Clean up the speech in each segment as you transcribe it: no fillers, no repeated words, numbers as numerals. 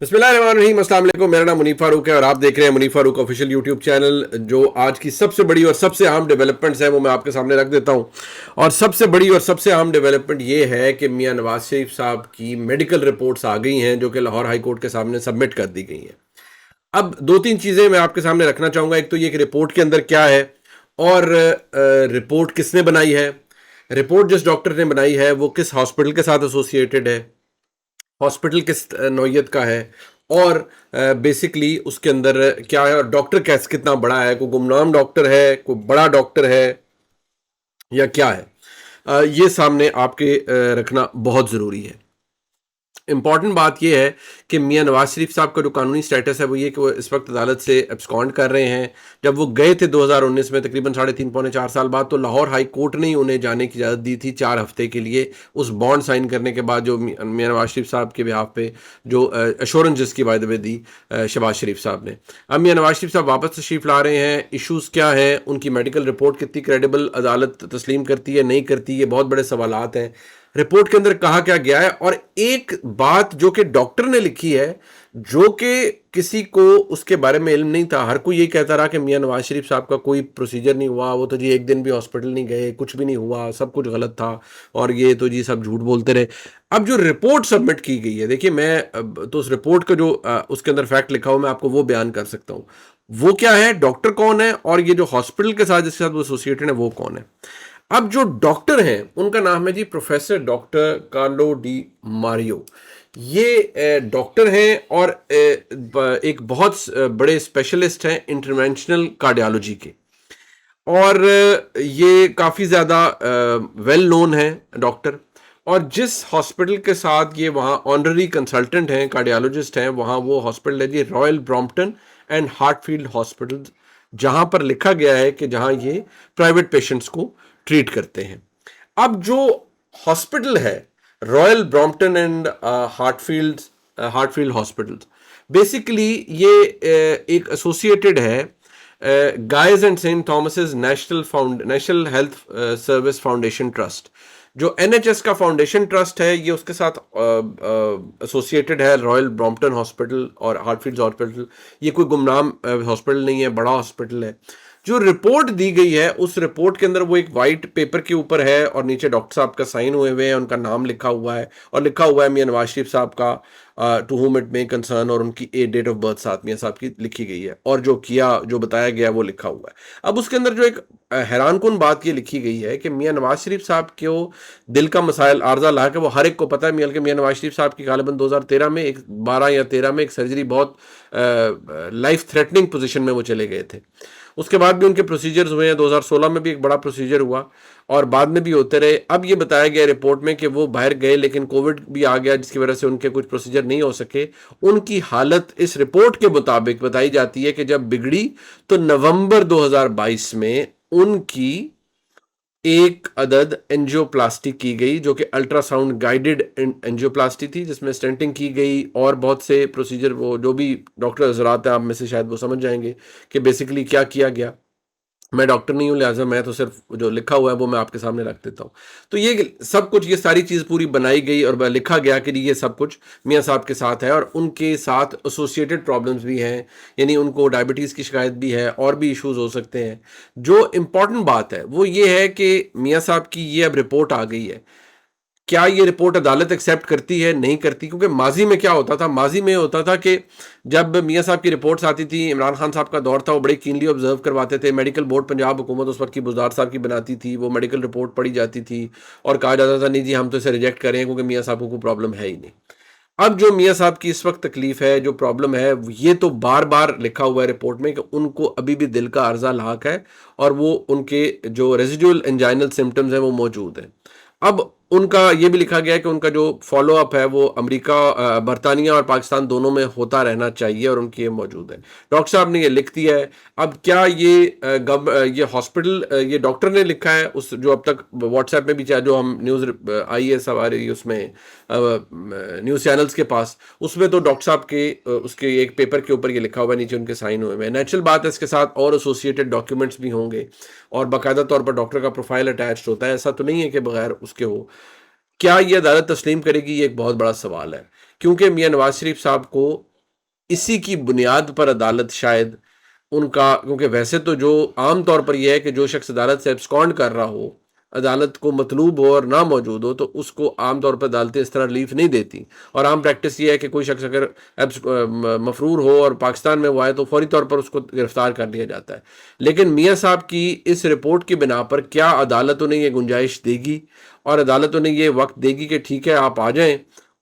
بسم اللہ الرحمن الرحیم، السلام علیکم۔ میرا نام منیف فاروق ہے اور آپ دیکھ رہے ہیں منیف فاروق آفیشیل یوٹیوب چینل۔ جو آج کی سب سے بڑی اور سب سے اہم ڈیولپمنٹس ہیں وہ میں آپ کے سامنے رکھ دیتا ہوں، اور سب سے بڑی اور سب سے اہم ڈیولپمنٹ یہ ہے کہ میاں نواز شریف صاحب کی میڈیکل رپورٹس آ گئی ہیں جو کہ لاہور ہائی کورٹ کے سامنے سبمٹ کر دی گئی ہیں۔ اب دو تین چیزیں میں آپ کے سامنے رکھنا چاہوں گا۔ ایک تو یہ کہ رپورٹ کے اندر کیا ہے، اور رپورٹ کس نے بنائی ہے، رپورٹ جس ڈاکٹر نے بنائی ہے وہ کس ہاسپٹل کے ساتھ ایسوسیٹڈ ہے، ہاسپٹل کس نوعیت کا ہے، اور بیسکلی اس کے اندر کیا ہے، اور ڈاکٹر کتنا بڑا ہے، کوئی گمنام ڈاکٹر ہے، کوئی بڑا ڈاکٹر ہے یا کیا ہے، یہ سامنے آپ کے رکھنا بہت ضروری ہے۔ امپورٹنٹ بات یہ ہے کہ میاں نواز شریف صاحب کا جو قانونی سٹیٹس ہے وہ یہ کہ وہ اس وقت عدالت سے ایبسکونڈ کر رہے ہیں۔ جب وہ گئے تھے 2019 میں تقریباً 3.5 پونے 4 سال بعد، تو لاہور ہائی کورٹ نے ہی انہیں جانے کی اجازت دی تھی 4 ہفتے کے لیے، اس بانڈ سائن کرنے کے بعد جو میاں نواز شریف صاحب کے بہاف پہ جو ایشورنس جس کی بائی دی وے دی شہباز شریف صاحب نے۔ اب میاں نواز شریف صاحب واپس تشریف لا رہے ہیں، ایشوز کیا ہیں، ان کی میڈیکل رپورٹ کتنی کریڈیبل عدالت تسلیم کرتی ہے نہیں کرتی، یہ بہت بڑے سوالات ہیں۔ رپورٹ کے اندر کہا کیا گیا ہے، اور ایک بات جو کہ ڈاکٹر نے لکھی ہے جو کہ کسی کو اس کے بارے میں علم نہیں تھا، ہر کوئی یہ کہتا رہا کہ میاں نواز شریف صاحب کا کوئی پروسیجر نہیں ہوا، وہ تو جی ایک دن بھی ہاسپٹل نہیں گئے، کچھ بھی نہیں ہوا، سب کچھ غلط تھا، اور یہ تو جی سب جھوٹ بولتے رہے۔ اب جو رپورٹ سبمٹ کی گئی ہے، دیکھیے میں تو اس رپورٹ کا جو اس کے اندر فیکٹ لکھا ہوا میں آپ کو وہ بیان کر سکتا ہوں۔ وہ کیا ہے، ڈاکٹر کون ہے، اور یہ جو ہاسپٹل کے ساتھ جس کے ساتھ وہ ایسوسیٹڈ ہے وہ کون ہے۔ اب جو ڈاکٹر ہیں ان کا نام ہے جی professor doctor Carlo Di Mario. یہ ڈاکٹر ہیں اور ایک بہت بڑے اسپیشلسٹ ہیں انٹرونشنل کارڈیالوجی کے، اور یہ کافی زیادہ ویل نون ہیں ڈاکٹر، اور جس ہاسپٹل کے ساتھ یہ وہاں آنرری کنسلٹنٹ ہیں، کارڈیالوجسٹ ہیں، وہاں وہ ہاسپٹل ہے جی Royal Brompton and Harefield hospital, جہاں پر لکھا گیا ہے کہ جہاں یہ پرائیویٹ پیشنٹس کو ٹریٹ کرتے ہیں۔ اب جو ہاسپٹل ہے Royal Brompton and Harefield hospital, basically یہ ایک ایسوسیٹڈ ہے Guy's and Saint Thomas' National Health Service Foundation Trust. جو این ایچ ایس کا فاؤنڈیشن ٹرسٹ ہے یہ اس کے ساتھ ایسوسیٹڈ ہے رائل برامپٹن ہاسپٹل اور ہارٹ فیلڈ ہاسپٹل۔ یہ کوئی گمنام ہاسپٹل نہیں ہے، بڑا ہاسپٹل ہے۔ جو رپورٹ دی گئی ہے اس رپورٹ کے اندر وہ ایک وائٹ پیپر کے اوپر ہے، اور نیچے ڈاکٹر صاحب کا سائن ہوئے ہوئے ہیں، ان کا نام لکھا ہوا ہے، اور لکھا ہوا ہے میاں نواز شریف صاحب کا to whom it may concern, اور ان کی ڈیٹ آف برتھ ساتھ میاں صاحب کی لکھی گئی ہے، اور جو بتایا گیا وہ لکھا ہوا ہے۔ اب اس کے اندر جو ایک حیران کن بات یہ لکھی گئی ہے کہ میاں نواز شریف صاحب کو دل کا مسائل عارضہ لاحق ہے، وہ ہر ایک کو پتہ ہے۔ میاں نواز شریف صاحب کی غالباً 2013 میں 12 یا 13 میں ایک سرجری بہت لائف تھریٹننگ پوزیشن میں وہ چلے گئے تھے۔ اس کے بعد بھی ان کے پروسیجرز ہوئے ہیں، 2016 میں بھی ایک بڑا پروسیجر ہوا، اور بعد میں بھی ہوتے رہے۔ اب یہ بتایا گیا رپورٹ میں کہ وہ باہر گئے لیکن کووڈ بھی آ گیا جس کی وجہ سے ان کے کچھ پروسیجر نہیں ہو سکے۔ ان کی حالت اس رپورٹ کے مطابق بتائی جاتی ہے کہ جب بگڑی تو نومبر 2022 میں ان کی ایک عدد انجیو پلاسٹی کی گئی، جو کہ الٹرا ساؤنڈ گائیڈڈ انجیو پلاسٹی تھی، جس میں سٹینٹنگ کی گئی اور بہت سے پروسیجر، وہ جو بھی ڈاکٹر حضرات ہیں آپ میں سے شاید وہ سمجھ جائیں گے کہ بیسیکلی کیا کیا گیا۔ میں ڈاکٹر نہیں ہوں، لہٰذا میں تو صرف جو لکھا ہوا ہے وہ میں آپ کے سامنے رکھ دیتا ہوں۔ تو یہ سب کچھ، یہ ساری چیز پوری بنائی گئی اور لکھا گیا کہ یہ سب کچھ میاں صاحب کے ساتھ ہے، اور ان کے ساتھ ایسوسیٹڈ پرابلمز بھی ہیں، یعنی ان کو ڈائبٹیز کی شکایت بھی ہے، اور بھی ایشوز ہو سکتے ہیں۔ جو امپورٹنٹ بات ہے وہ یہ ہے کہ میاں صاحب کی یہ اب رپورٹ آ گئی ہے، کیا یہ رپورٹ عدالت ایکسیپٹ کرتی ہے نہیں کرتی؟ کیونکہ ماضی میں کیا ہوتا تھا، ماضی میں ہوتا تھا کہ جب میاں صاحب کی رپورٹس آتی تھی، عمران خان صاحب کا دور تھا، وہ بڑے کینلی آبزرو کرواتے تھے۔ میڈیکل بورڈ پنجاب حکومت اس وقت کی بزدار صاحب کی بناتی تھی، وہ میڈیکل رپورٹ پڑھی جاتی تھی اور کہا جاتا تھا نہیں جی ہم تو اسے ریجیکٹ کریں کیونکہ میاں صاحب کو کوئی پرابلم ہے ہی نہیں۔ اب جو میاں صاحب کی اس وقت تکلیف ہے، جو پرابلم ہے، یہ تو بار بار لکھا ہوا ہے رپورٹ میں کہ ان کو ابھی بھی دل کا عارضہ لاحق ہے، اور وہ ان کے جو ریزیڈول انجائنل سمٹمز ہیں وہ موجود ہیں۔ اب ان کا یہ بھی لکھا گیا ہے کہ ان کا جو فالو اپ ہے وہ امریکہ، برطانیہ اور پاکستان دونوں میں ہوتا رہنا چاہیے، اور ان کی یہ موجود ہے۔ ڈاکٹر صاحب نے یہ لکھ دیا ہے۔ اب کیا یہ ہاسپٹل، یہ ڈاکٹر نے لکھا ہے، اس جو اب تک واٹس ایپ میں بھی جو ہم نیوز آئی ہے سواری اس میں نیوز چینلز کے پاس، اس میں تو ڈاکٹر صاحب کے اس کے ایک پیپر کے اوپر یہ لکھا ہوا ہے، نیچے ان کے سائن ہوئے ہیں۔ نیچرل بات ہے اس کے ساتھ اور ایسوسیٹڈ ڈاکیومنٹس بھی ہوں گے، اور باقاعدہ طور پر ڈاکٹر کا پروفائل اٹیچڈ ہوتا ہے، ایسا تو نہیں ہے کہ بغیر اس کے ہو۔ کیا یہ عدالت تسلیم کرے گی؟ یہ ایک بہت بڑا سوال ہے، کیونکہ میاں نواز شریف صاحب کو اسی کی بنیاد پر عدالت شاید ان کا، کیونکہ ویسے تو جو عام طور پر یہ ہے کہ جو شخص عدالت سے ایبسکونڈ کر رہا ہو، عدالت کو مطلوب ہو اور نہ موجود ہو، تو اس کو عام طور پر عدالتیں اس طرح ریلیف نہیں دیتی، اور عام پریکٹس یہ ہے کہ کوئی شخص اگر مفرور ہو اور پاکستان میں وہ آئے تو فوری طور پر اس کو گرفتار کر لیا جاتا ہے۔ لیکن میاں صاحب کی اس رپورٹ کی بنا پر کیا عدالت انہیں یہ گنجائش دے گی، اور عدالت انہیں یہ وقت دے گی کہ ٹھیک ہے آپ آ جائیں،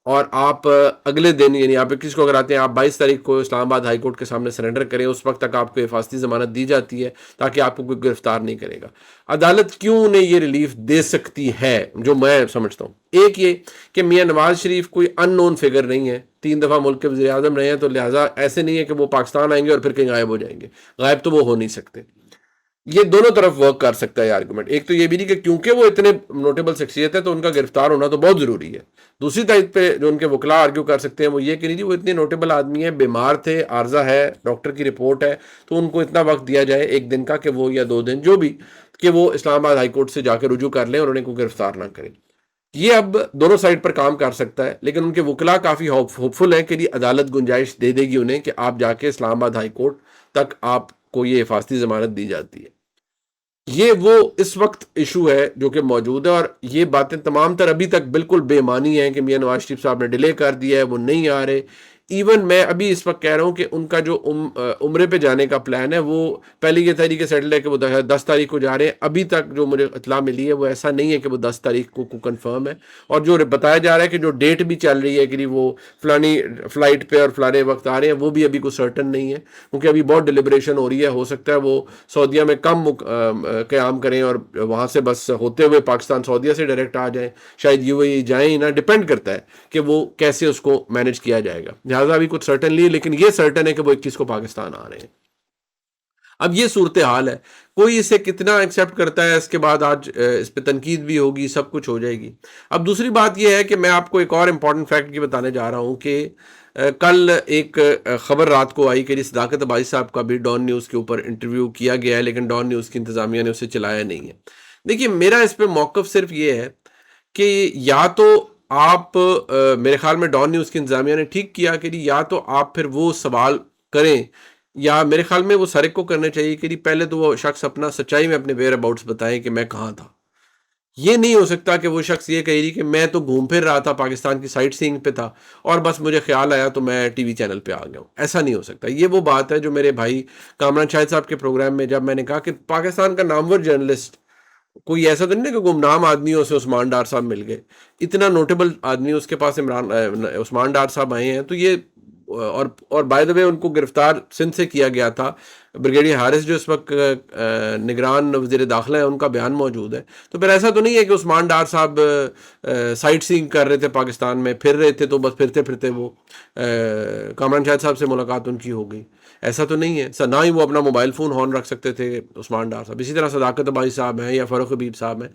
اور آپ اگلے دن، یعنی آپ 21 کو اگر آتے ہیں، آپ 22 تاریخ کو اسلام آباد ہائی کورٹ کے سامنے سرنڈر کریں، اس وقت تک آپ کو حفاظتی ضمانت دی جاتی ہے تاکہ آپ کو کوئی گرفتار نہیں کرے گا۔ عدالت کیوں انہیں یہ ریلیف دے سکتی ہے، جو میں سمجھتا ہوں، ایک یہ کہ میاں نواز شریف کوئی ان نون فگر نہیں ہے، 3 دفعہ ملک کے وزیر اعظم رہے ہیں، تو لہٰذا ایسے نہیں ہے کہ وہ پاکستان آئیں گے اور پھر کہیں غائب ہو جائیں گے، غائب تو وہ ہو نہیں سکتے۔ یہ دونوں طرف ورک کر سکتا ہے آرگومنٹ، ایک تو یہ بھی نہیں کہ کیونکہ وہ اتنے نوٹیبل شخصیت ہے تو ان کا گرفتار ہونا تو بہت ضروری ہے، دوسری طرف پہ جو ان کے وکلا آرگیو کر سکتے ہیں وہ یہ کہ نہیں جی وہ اتنے نوٹیبل آدمی ہیں، بیمار تھے، عارضہ ہے، ڈاکٹر کی رپورٹ ہے، تو ان کو اتنا وقت دیا جائے، 1 دن کا کہ وہ، یا 2 دن جو بھی، کہ وہ اسلام آباد ہائی کورٹ سے جا کے رجوع کر لیں اور انہیں کوئی گرفتار نہ کریں۔ یہ اب دونوں سائڈ پر کام کر سکتا ہے، لیکن ان کے وکلا کافی ہوپ فل ہیں کہ یہ عدالت گنجائش دے دے گی انہیں کہ آپ جا کے اسلام آباد ہائی کورٹ تک آپ کو یہ حفاظتی ضمانت دی جاتی ہے۔ یہ وہ اس وقت ایشو ہے جو کہ موجود ہے، اور یہ باتیں تمام تر ابھی تک بالکل بے معنی ہیں کہ میاں نواز شریف صاحب نے ڈیلے کر دیا ہے، وہ نہیں آ رہے۔ ایون میں ابھی اس وقت کہہ رہا ہوں کہ ان کا جو عمرے پہ جانے کا پلان ہے، وہ پہلے یہ طریقے سیٹل ہے کہ وہ 10 تاریخ کو جا رہے ہیں، ابھی تک جو مجھے اطلاع ملی ہے وہ ایسا نہیں ہے کہ وہ 10 تاریخ کو کنفرم ہے، اور جو بتایا جا رہا ہے کہ جو ڈیٹ بھی چل رہی ہے کہ وہ فلانی فلائٹ پہ اور فلانے وقت آ رہے ہیں، وہ بھی ابھی کوئی سرٹن نہیں ہے، کیونکہ ابھی بہت ڈیلیبریشن ہو رہی ہے۔ ہو سکتا ہے وہ سعودیہ میں کم قیام کریں اور وہاں سے بس ہوتے ہوئے پاکستان سعودیہ سے ڈائریکٹ آ جائیں، شاید یو اے ای جائیں نا، ڈیپینڈ کرتا ہے کہ وہ کیسے اس کو مینج کیا جائے گا، لہٰذا ابھی کچھ سرٹن نہیں ہے، لیکن یہ سرٹن ہے کہ وہ 21 کو پاکستان آ رہے ہیں۔ اب یہ صورتحال ہے، کوئی اسے کتنا ایکسیپٹ کرتا ہے، اس کے بعد آج اس پہ تنقید بھی ہوگی، سب کچھ ہو جائے گی۔ اب دوسری بات یہ ہے کہ میں آپ کو ایک اور امپورٹنٹ فیکٹ کی بتانے جا رہا ہوں کہ کل ایک خبر رات کو آئی کہ صداقت عباسی صاحب کا بھی ڈان نیوز کے اوپر انٹرویو کیا گیا ہے، لیکن ڈان نیوز کی انتظامیہ نے اسے چلایا نہیں ہے۔ دیکھیے میرا اس پہ موقف صرف یہ ہے کہ یا تو آپ میرے خیال میں ڈان نیوز کی انتظامیہ نے ٹھیک کیا کہ یا تو آپ پھر وہ سوال کریں، یا میرے خیال میں وہ سارے کو کرنا چاہیے کہ پہلے تو وہ شخص اپنا سچائی میں اپنے ویئر اباؤٹس بتائیں کہ میں کہاں تھا۔ یہ نہیں ہو سکتا کہ وہ شخص یہ کہے کہ میں تو گھوم پھر رہا تھا، پاکستان کی سائٹ سینگ پہ تھا اور بس مجھے خیال آیا تو میں ٹی وی چینل پہ آ گیا ہوں، ایسا نہیں ہو سکتا۔ یہ وہ بات ہے جو میرے بھائی کامران شاہد صاحب کے پروگرام میں جب میں نے کہا کہ پاکستان کا نامور جرنلسٹ کوئی ایسا تو نہیں کہ گمنام آدمی سے عثمان ڈار صاحب مل گئے، اتنا نوٹیبل آدمی اس کے پاس عثمان ڈار صاحب آئے ہیں، تو یہ اور بائی دا وے ان کو گرفتار سندھ سے کیا گیا تھا، بریگیڈیئر حارث جو اس وقت نگران وزیر داخلہ ہے، ان کا بیان موجود ہے۔ تو پھر ایسا تو نہیں ہے کہ عثمان ڈار صاحب سائٹ سینگ کر رہے تھے، پاکستان میں پھر رہے تھے، تو بس پھرتے پھرتے وہ کامران شاہد صاحب سے ملاقات ان کی ہو گئی، ایسا تو نہیں ہے۔ نہ ہی وہ اپنا موبائل فون ہارن رکھ سکتے تھے عثمان ڈار صاحب۔ اسی طرح صداقت عباسی صاحب ہیں یا فاروق حبیب صاحب ہیں،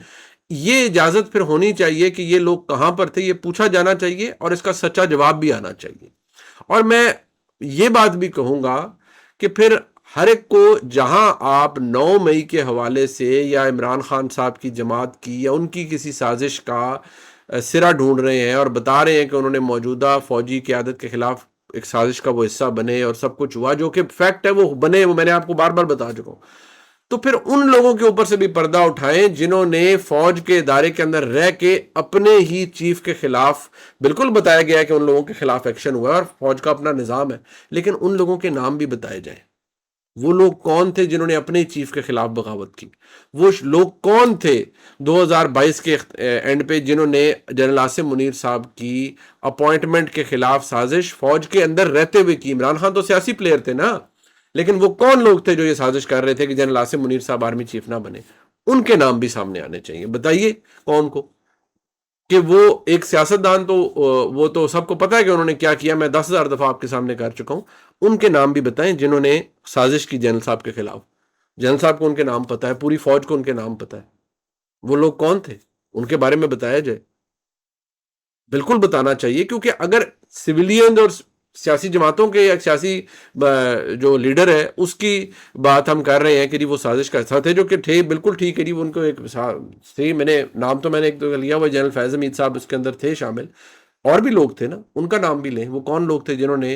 یہ اجازت پھر ہونی چاہیے کہ یہ لوگ کہاں پر تھے، یہ پوچھا جانا چاہیے اور اس کا سچا جواب بھی آنا چاہیے۔ اور میں یہ بات بھی کہوں گا کہ پھر ہر ایک کو جہاں آپ 9 مئی کے حوالے سے یا عمران خان صاحب کی جماعت کی یا ان کی کسی سازش کا سرا ڈھونڈ رہے ہیں اور بتا رہے ہیں کہ انہوں نے موجودہ فوجی قیادت کے خلاف ایک سازش کا وہ حصہ بنے اور سب کچھ ہوا، جو کہ فیکٹ ہے، وہ بنے، وہ میں نے آپ کو بار بار بتا چکا ہوں، تو پھر ان لوگوں کے اوپر سے بھی پردہ اٹھائیں جنہوں نے فوج کے ادارے کے اندر رہ کے اپنے ہی چیف کے خلاف، بالکل بتایا گیا ہے کہ ان لوگوں کے خلاف ایکشن ہوا ہے اور فوج کا اپنا نظام ہے، لیکن ان لوگوں کے نام بھی بتائے جائیں۔ وہ لوگ کون تھے جنہوں نے اپنے چیف کے خلاف بغاوت کی؟ وہ لوگ کون تھے 2022 کے اینڈ پہ جنہوں نے جنرل عاصم منیر صاحب کی اپوائنٹمنٹ کے خلاف سازش فوج کے اندر رہتے ہوئے کی؟ عمران خان تو سیاسی پلیئر تھے نا، لیکن وہ کون لوگ تھے جو یہ سازش کر رہے تھے کہ جنرل عاصم منیر صاحب آرمی چیف نہ بنے؟ ان کے نام بھی سامنے آنے چاہیے، بتائیے کون کو، کہ وہ ایک سیاستدان تو وہ تو سب کو پتا ہے کہ انہوں نے کیا کیا، میں 10,000 دفعہ آپ کے سامنے کر چکا ہوں، ان کے نام بھی بتائیں جنہوں نے سازش کی جنرل صاحب کے خلاف۔ جنرل صاحب کو ان کے نام پتا ہے، پوری فوج کو ان کے نام پتا ہے، وہ لوگ کون تھے ان کے بارے میں بتایا جائے، بالکل بتانا چاہیے، کیونکہ اگر سویلین اور سیاسی جماعتوں کے یا سیاسی جو لیڈر ہے اس کی بات ہم کر رہے ہیں کہ وہ سازش کا حصہ تھے، جو کہ تھے، بالکل ٹھیک ہے، ان کو ایک تھے، میں نے نام تو میں نے ایک تو لیا وہ جنرل فیض حمید صاحب اس کے اندر تھے شامل، اور بھی لوگ تھے نا، ان کا نام بھی لیں، وہ کون لوگ تھے جنہوں نے